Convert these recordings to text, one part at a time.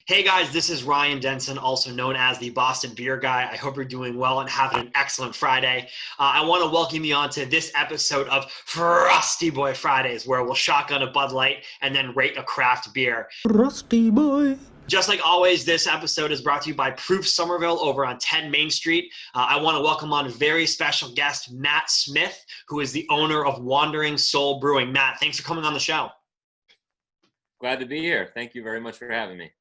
Hey guys, this is Ryan Denson, also known as the Boston Beer Guy. I hope you're doing well and having an excellent Friday. I want to welcome you on to this episode of Frosty Boi Fridays, where we'll shotgun a Bud Light and then rate a craft beer. Frosty Boy. Just like always, this episode is brought to you by Proof Somerville over on 10 Main Street. I want to welcome on a very special guest, Matt Smith, who is the owner of Wandering Soul Brewing. Matt, thanks for coming on the show. Glad to be here. Thank you very much for having me.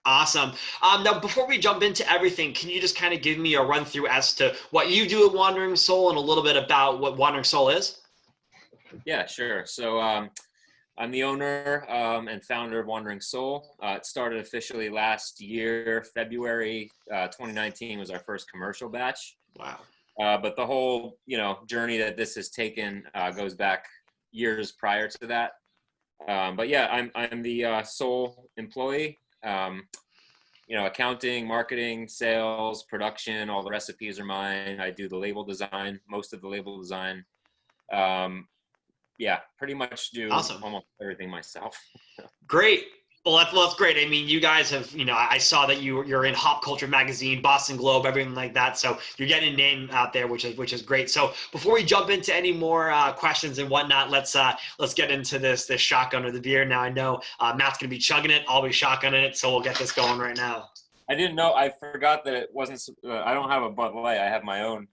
Awesome. Now, before we jump into everything, can you just kind of give me a run through as to what you do at Wandering Soul and a little bit about what Wandering Soul is? Yeah, sure. So I'm the owner and founder of Wandering Soul. It started officially last year. February 2019 was our first commercial batch. Wow. But the whole, journey that this has taken goes back years prior to that. But yeah, I'm the sole employee. Accounting, marketing, sales, production, all the recipes are mine. I do the label design, most of the label design. Pretty much do Awesome. Almost everything myself. Great. Well, that's great. I mean, you guys have, I saw that you're in Hop Culture Magazine, Boston Globe, everything like that. So you're getting a name out there, which is great. So before we jump into any more questions and whatnot, let's get into this shotgun of the beer. Now I know Matt's gonna be chugging it, I'll be shotgunning it, so we'll get this going right now. I didn't know. I forgot that it wasn't. I don't have a Bud Light. I have my own.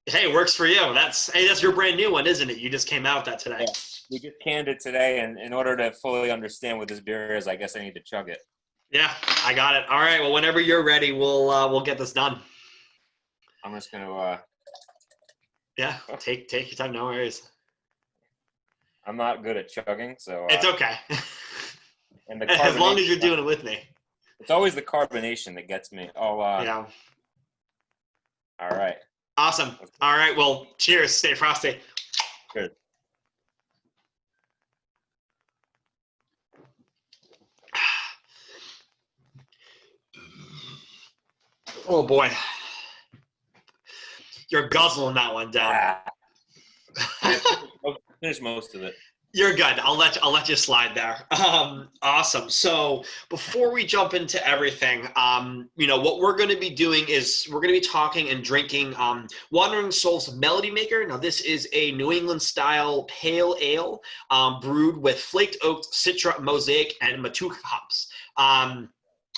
Hey, it works for you. That's your brand new one, isn't it? You just came out with that today. Yeah. We just canned it today, and in order to fully understand what this beer is, I guess I need to chug it. Yeah, I got it. All right. Well, whenever you're ready, we'll get this done. I'm just gonna. Yeah, take your time. No worries. I'm not good at chugging, so. It's okay. And as long as you're doing it with me. It's always the carbonation that gets me. Yeah. All right. Awesome. All right. Well, cheers. Stay frosty. Good. Oh boy, you're guzzling that one down. Finish most of it. You're good. I'll let you slide there. Awesome. So before we jump into everything, what we're going to be doing is we're going to be talking and drinking Wandering Soul's Melody Maker. Now this is a New England style pale ale brewed with flaked oak, Citra, Mosaic, and Matuka hops.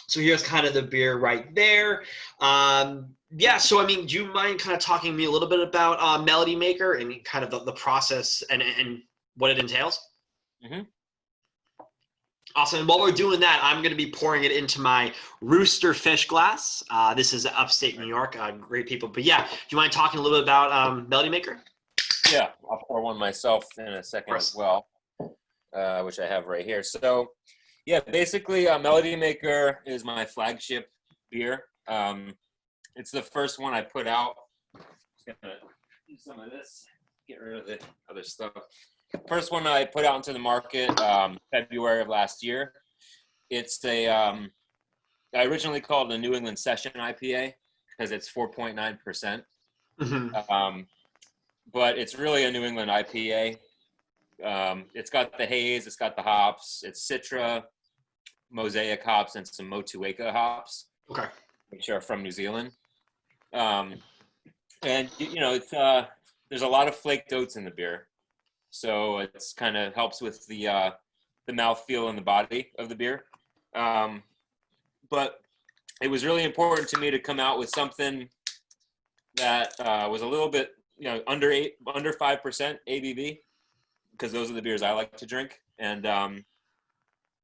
So here's kind of the beer right there. So I mean, do you mind kind of talking to me a little bit about Melody Maker and kind of the process and what it entails? Mm-hmm. Awesome. And while we're doing that, I'm going to be pouring it into my Rooster Fish glass. This is upstate New York. Great people. But yeah, do you mind talking a little bit about Melody Maker? Yeah, I'll pour one myself in a second as well, which I have right here. So, yeah, basically, Melody Maker is my flagship beer. It's the first one I put out. Just gonna do some of this, get rid of the other stuff. First one I put out into the market February of last year. It's I originally called it a New England Session IPA because it's 4.9%. Mm-hmm. But it's really a New England IPA. It's got the haze, it's got the hops, it's Citra, Mosaic hops, and some Matuka hops, okay, which are from New Zealand. And it's there's a lot of flaked oats in the beer, so it's kind of helps with the mouthfeel and the body of the beer. But it was really important to me to come out with something that was a little bit under 5% ABV, because those are the beers I like to drink. And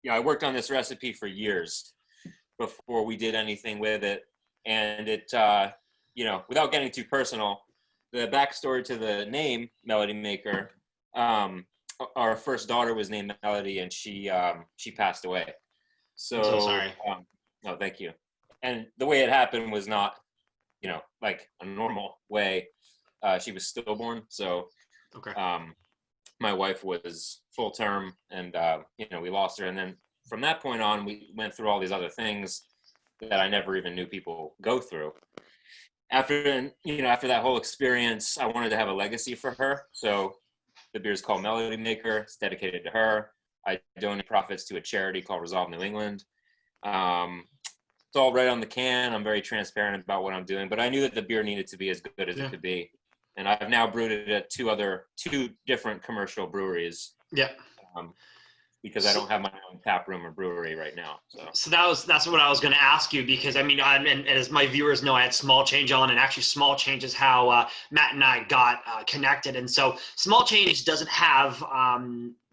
I worked on this recipe for years before we did anything with it. And it, without getting too personal, the backstory to the name Melody Maker, our first daughter was named Melody, and she passed away. So, I'm so sorry. No, thank you. And the way it happened was not, like a normal way. She was stillborn. So, Okay. My wife was full term, and we lost her. And then from that point on, we went through all these other things that I never even knew people go through. After that whole experience, I wanted to have a legacy for her. So the beer is called Melody Maker. It's dedicated to her. I donate profits to a charity called Resolve New England. It's all right on the can. I'm very transparent about what I'm doing, but I knew that the beer needed to be as good as it could be. And I've now brewed it at two different commercial breweries. Yeah. Because I don't have my own tap room or brewery right now. So that's what I was going to ask you, because I mean, and as my viewers know, I had Small Change on, and actually Small Change is how Matt and I got connected. And so Small Change doesn't have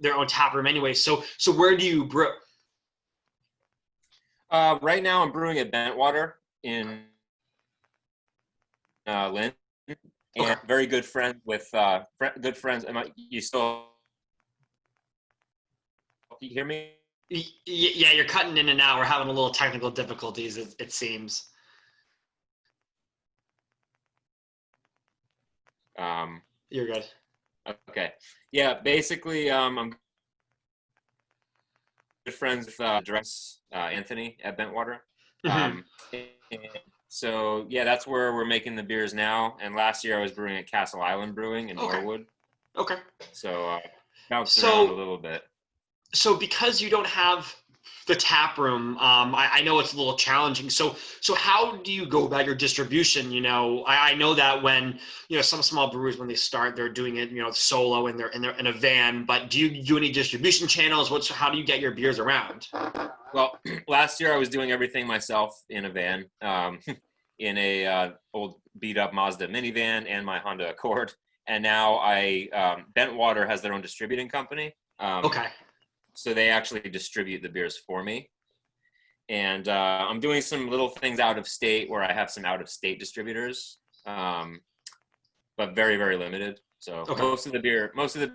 their own tap room anyway. So where do you brew? Right now I'm brewing at Bentwater in Lynn, and very good friends with good friends. You still? You hear me? Yeah, you're cutting in and out. We're having a little technical difficulties, it seems. You're good. Okay. Yeah, basically, I'm good friends with Anthony at Bentwater. And so, yeah, that's where we're making the beers now. And last year I was brewing at Castle Island Brewing in Norwood. Okay. So bounced around a little bit. So because you don't have the tap room, I know it's a little challenging. So how do you go about your distribution? You know, I know that when, you know, some small breweries, when they start, they're doing it, you know, solo and they're in a van, but do you do any distribution channels? How do you get your beers around? Well, last year I was doing everything myself in a van, in a old beat up Mazda minivan and my Honda Accord. And now Bentwater has their own distributing company. So they actually distribute the beers for me. And I'm doing some little things out of state where I have some out of state distributors, but very, very limited. So most of the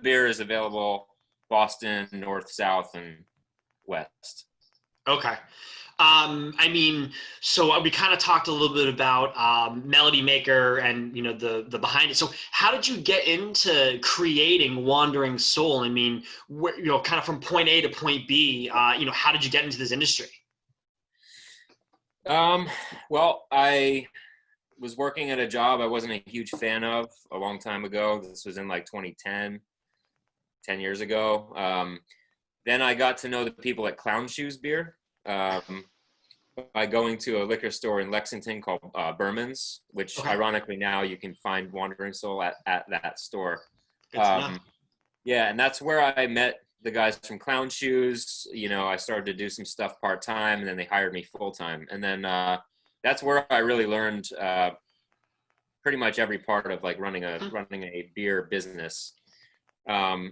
beer is available Boston, North, South, and West. Okay. I mean, so we kind of talked a little bit about Melody Maker and, you know, the behind it. So how did you get into creating Wandering Soul? I mean, you know, kind of from point A to point B, you know, how did you get into this industry? Well, I was working at a job I wasn't a huge fan of a long time ago. This was in like 2010, 10 years ago. Then I got to know the people at Clown Shoes Beer. By going to a liquor store in Lexington called Berman's, which ironically now you can find Wandering Soul at that store. Yeah, and that's where I met the guys from Clown Shoes. You know, I started to do some stuff part-time, and then they hired me full-time. And then that's where I really learned pretty much every part of like running a beer business,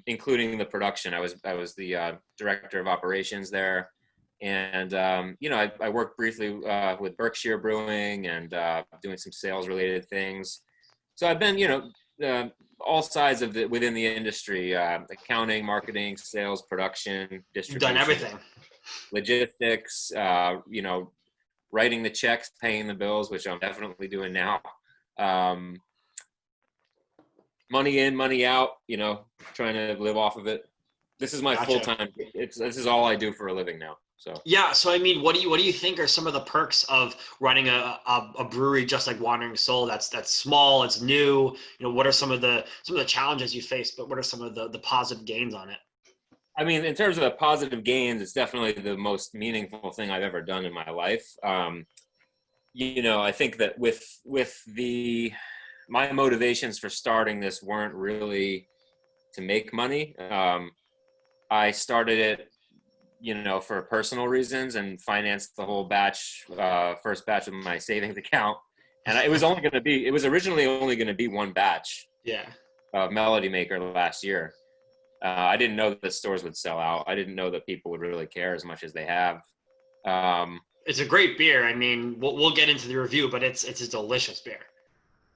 including the production. I was the director of operations there. And, you know, I worked briefly with Berkshire Brewing and doing some sales related things. So I've been, you know, all sides of within the industry, accounting, marketing, sales, production, distribution. You've done everything. Logistics, you know, writing the checks, paying the bills, which I'm definitely doing now. Money in, money out, you know, trying to live off of it. This is my full-time. This is all I do for a living now. So yeah. So I mean, what do you think are some of the perks of running a brewery just like Wandering Soul? That's small, it's new. You know, what are some of the challenges you face, but what are some of the positive gains on it? I mean, in terms of the positive gains, it's definitely the most meaningful thing I've ever done in my life. You know, I think that with my motivations for starting this weren't really to make money. I started it, you know, for personal reasons and financed the whole first batch of my savings account. And it was originally only going to be one batch of Melody Maker last year. I didn't know that the stores would sell out. I didn't know that people would really care as much as they have. It's a great beer. I mean, we'll get into the review, but it's a delicious beer.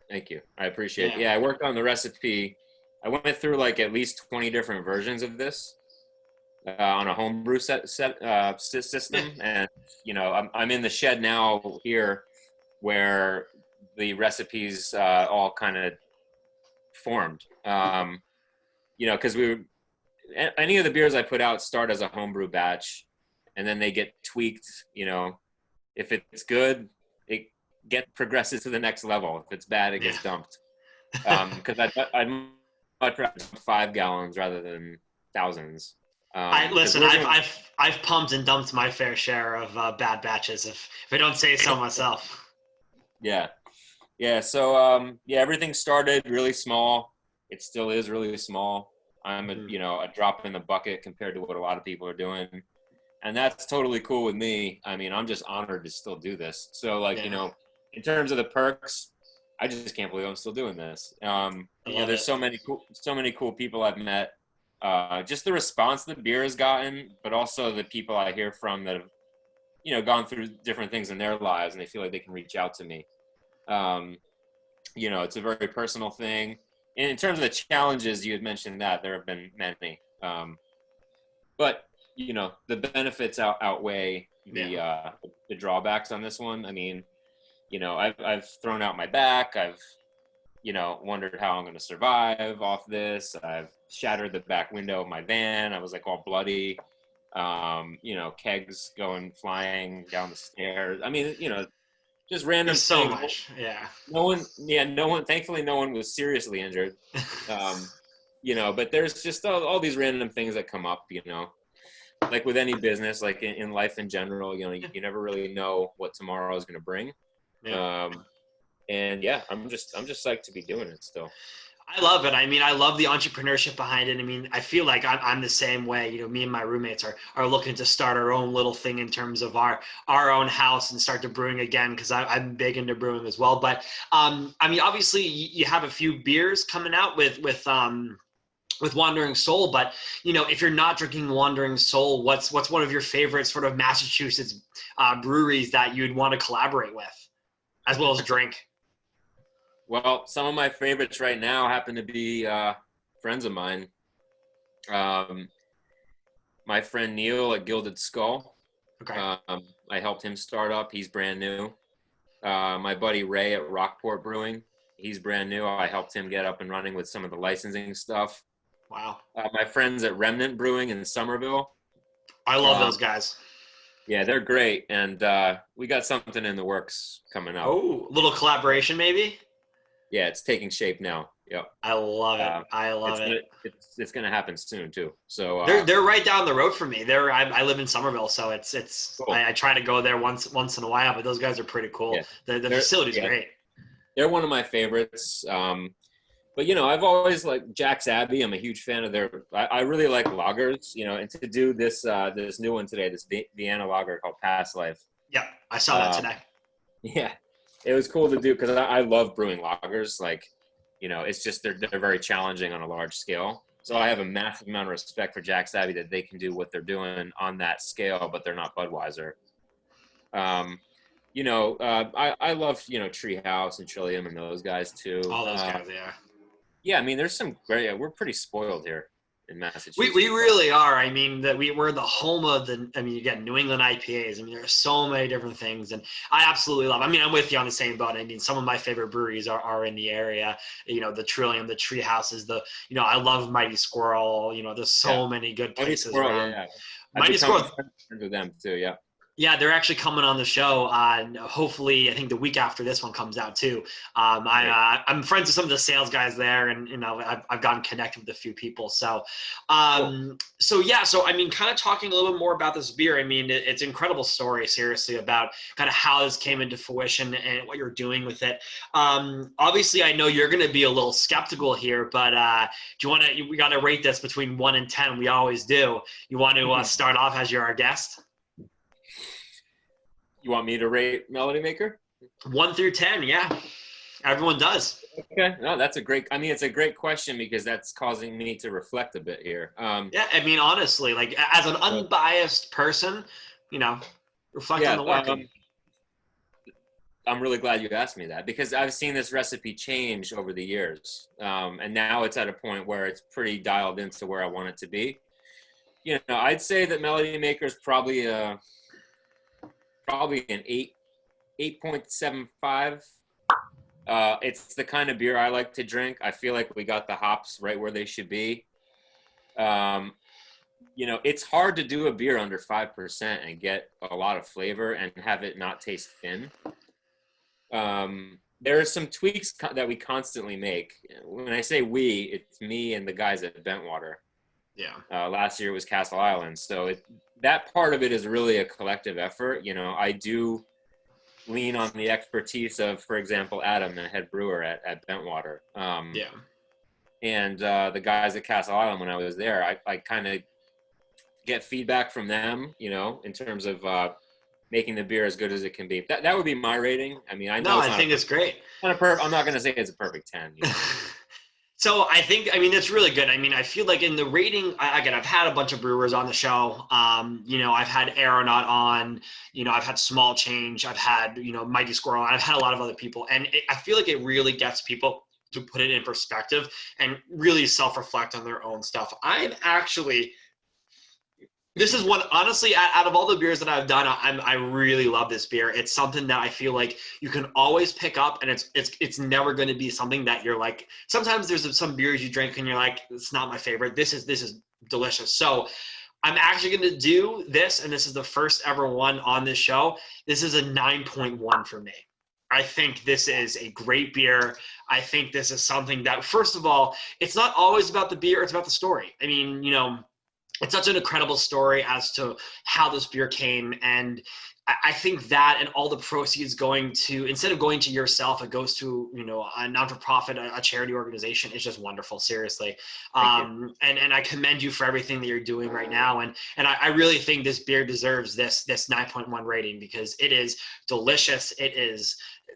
Thank you. I appreciate it. Yeah, I worked on the recipe. I went through like at least 20 different versions of this. On a homebrew system, and you know, I'm in the shed now here, where the recipes all kind of formed. You know, because any of the beers I put out start as a homebrew batch, and then they get tweaked. You know, if it's good, it progresses to the next level. If it's bad, it gets dumped. Because I'd much rather dump 5 gallons rather than thousands. I 'Cause listen. we're doing, I've pumped and dumped my fair share of bad batches, if I don't say so myself. yeah. Yeah, so yeah, everything started really small. It still is really small. I'm a Mhm. a drop in the bucket compared to what a lot of people are doing, and that's totally cool with me. I mean, I'm just honored to still do this. So like Yeah, in terms of the perks, I just can't believe I'm still doing this. I love There's it. so many cool people I've met. Just the response the beer has gotten, but also the people I hear from that have gone through different things in their lives, and they feel like they can reach out to me. Um, it's a very personal thing. And in terms of the challenges, you had mentioned that there have been many, but the benefits outweigh Yeah. the drawbacks on this one. I mean, I've thrown out my back. I've wondered how I'm going to survive off this. I've shattered the back window of my van. I was like all bloody. Kegs going flying down the stairs. I mean, just random There's so things. much. Yeah. No one, thankfully, no one was seriously injured. Um, but there's just all these random things that come up, like with any business, like in life in general, you never really know what tomorrow is going to bring. Yeah. Um, and yeah, I'm just psyched to be doing it still. I love it. I mean, I love the entrepreneurship behind it. I mean, I feel like I'm the same way. Me and my roommates are looking to start our own little thing in terms of our own house and start to brewing again because I'm big into brewing as well. But I mean, obviously, you have a few beers coming out with Wandering Soul. But if you're not drinking Wandering Soul, what's one of your favorite sort of Massachusetts breweries that you'd want to collaborate with, as well as drink? Well, some of my favorites right now happen to be friends of mine. Um, my friend Neil at Gilded Skull. Okay. I helped him start up. He's brand new. My buddy Ray at Rockport Brewing. He's brand new. I helped him get up and running with some of the licensing stuff. Wow. My friends at Remnant Brewing in Somerville. I love Um, those guys. yeah, they're great. And we got something in the works coming up. Oh, little collaboration maybe? Yeah, it's taking shape now. Yep. I love it. Uh, I love it. it's gonna happen soon too. So They're right down the road from me. I live in Somerville, so it's cool. I try to go there once in a while. But those guys are pretty cool. Yeah, The facility's great. they're one of my favorites. But I've always liked Jack's Abbey. I'm a huge fan of their. I really like lagers. And to do this new one today, this Vienna lager called Past Life. Yeah, I saw that today. Yeah, it was cool to do because I love brewing lagers. Like, it's just they're very challenging on a large scale. So I have a massive amount of respect for Jack's Abbey that they can do what they're doing on that scale, but they're not Budweiser. I love Treehouse and Trillium and those guys too. All those guys, yeah. Yeah, I mean, there's some great. We're pretty spoiled here in Massachusetts. We really are. I mean, we're the home of the. I mean, you get New England IPAs. I mean, there are so many different things, and I absolutely love. I mean, I'm with you on the same boat. I mean, some of my favorite breweries are in the area. The Trillium, the Tree Houses, I love Mighty Squirrel. There's so many good places Mighty Squirrel, around. yeah. Mighty Squirrel. Friends with them too, yeah. Yeah, they're actually coming on the show. Hopefully, I think the week after this one comes out too. I'm friends with some of the sales guys there, and I've gotten connected with a few people. So, Cool. So I mean, kind of talking a little bit more about this beer. I mean, it's an incredible story, seriously, about kind of how this came into fruition and what you're doing with it. Obviously, I know you're going to be a little skeptical here, but do you want to? We got to rate this between 1 and 10. We always do. You want to start off as you're our guest? You want me to rate Melody Maker? 1 through 10, yeah. Everyone does. Okay. No, it's a great question because that's causing me to reflect a bit here. Yeah, I mean, honestly, like as an unbiased person, reflect on the work. I'm really glad you asked me that because I've seen this recipe change over the years. And now it's at a point where it's pretty dialed into where I want it to be. I'd say that Melody Maker is probably an 8.75. It's the kind of beer I like to drink. I feel like we got the hops right where they should be. It's hard to do a beer under 5% and get a lot of flavor and have it not taste thin. There are some tweaks that we constantly make. When I say we, it's me and the guys at Bentwater. Yeah. Last year it was Castle Island. So that part of it is really a collective effort. You know, I do lean on the expertise of, for example, Adam, the head brewer at Bentwater. Yeah. And the guys at Castle Island, when I was there, I kind of get feedback from them, you know, in terms of making the beer as good as it can be. That would be my rating. I mean, I No, know it's I not think it's great. I'm not going to say it's a perfect 10, you know. So I mean, that's really good. I mean, I feel like in the rating, again, I've had a bunch of brewers on the show. You know, I've had Aeronaut on, you know, I've had Small Change, I've had, you know, Mighty Squirrel, I've had a lot of other people. And I feel like it really gets people to put it in perspective and really self-reflect on their own stuff. This is one, honestly, out of all the beers that I've done, I really love this beer. It's something that I feel like you can always pick up, and it's never going to be something that you're like. Sometimes there's some beers you drink and you're like, it's not my favorite. This is delicious. So I'm actually going to do this, and this is the first ever one on this show. This is a 9.1 for me. I think this is a great beer. I think this is something that, first of all, it's not always about the beer, it's about the story. I mean, you know, it's such an incredible story as to how this beer came. And I think that and all the proceeds going to, instead of going to yourself, it goes to, you know, a non-for-profit, a charity organization. It's just wonderful, seriously. And I commend you for everything that you're doing right now. And I really think this beer deserves this 9.1 rating because it is delicious.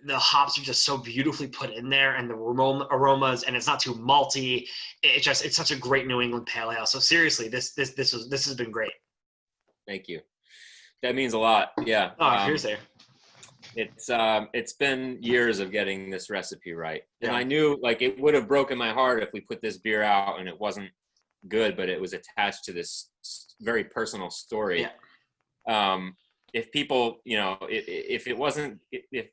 The hops are just so beautifully put in there, and the aromas, and it's not too malty. It's such a great New England pale ale. So seriously, this has been great. Thank you. That means a lot. Yeah. Oh, here's there. It's been years of getting this recipe right. And Yeah. I knew like it would have broken my heart if we put this beer out and it wasn't good, but it was attached to this very personal story. Yeah. If people, you know, if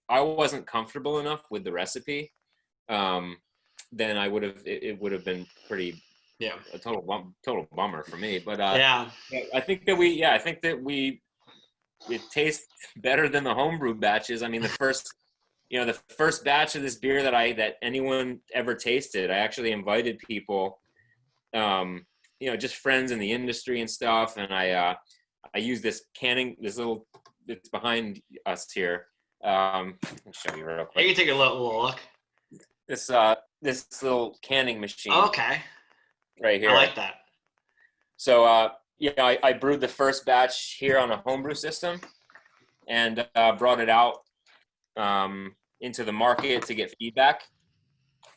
I wasn't comfortable enough with the recipe, then it would have been pretty, a total bummer for me. But Yeah. I think that it tastes better than the homebrew batches. I mean, the first batch of this beer that anyone ever tasted, I actually invited people, you know, just friends in the industry and stuff, and I use this canning, it's behind us here. I'll show you real quick. You can take a little look. This little canning machine. Okay. Right here. I like that. So I brewed the first batch here on a homebrew system, and brought it out into the market to get feedback.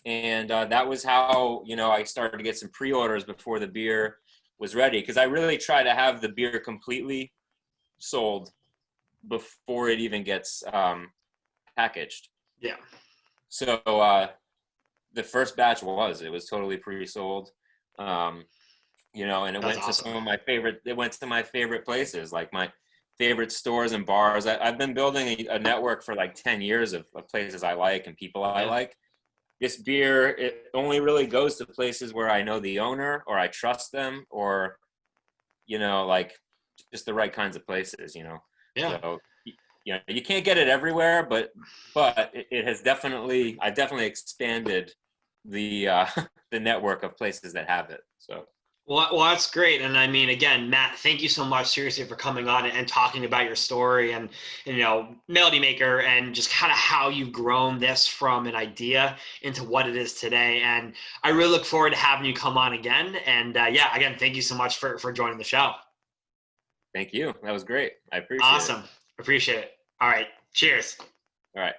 And that was how, you know, I started to get some pre-orders before the beer was ready, because I really try to have the beer completely sold before it even gets packaged. Yeah. So the first batch was totally pre-sold, you know, and it went to some of my favorite places, like my favorite stores and bars. I've been building a network for like 10 years of places I like and people I like. This beer, it only really goes to places where I know the owner or I trust them, or, you know, like just the right kinds of places, you know. Yeah. So, you know, you can't get it everywhere, but it has definitely, I've definitely expanded the the network of places that have it. So. Well, that's great. And I mean, again, Matt, thank you so much, seriously, for coming on and talking about your story and, you know, Melody Maker, and just kind of how you've grown this from an idea into what it is today. And I really look forward to having you come on again. And yeah, again, thank you so much for joining the show. Thank you. That was great. I appreciate it. Awesome. Appreciate it. All right. Cheers. All right.